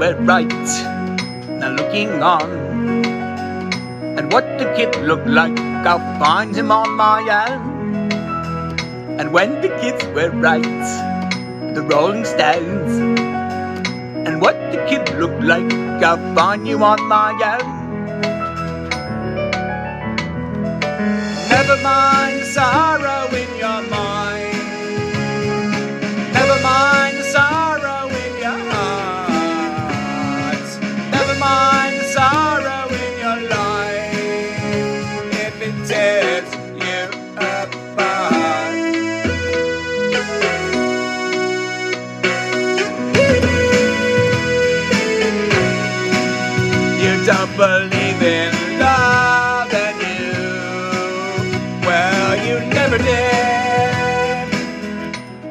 were right. Now looking on, and what the kid looked like, I'll find him on my own. And when the kids were right, the Rolling Stones. And what the kid looked like, I'll find you on my own. Never mind the sorrow in your mind. Never mind the sorrow in your heart. Never mind the sorrow in your life, if it tears you apart. You don't believe in love, and you never did.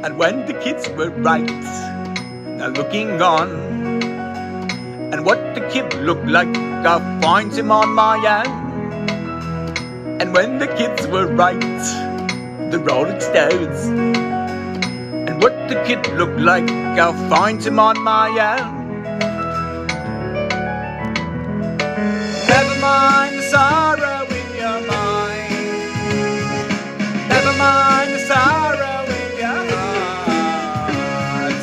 And when the kids were right, now looking on, and what the kid looked like, I'll find him on my own. And when the kids were right, the Rolling Stones. And what the kid looked like, I'll find him on my own. Never mind the sorrow in your mind. Never mind the sorrow in your heart.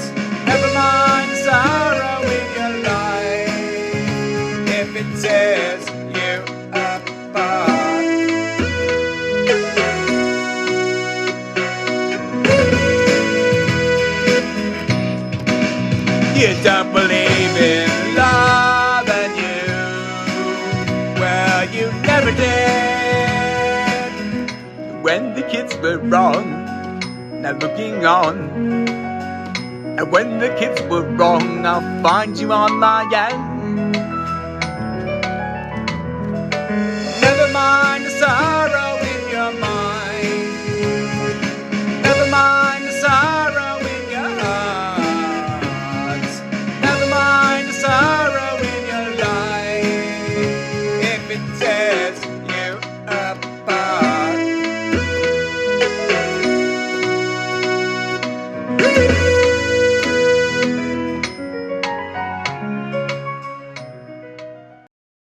Never mind the sorrow in your life, if it tears you apart. You don't believe in love, and you never did. When the kids were wrong, now looking on. And when the kids were wrong, I'll find you on my own.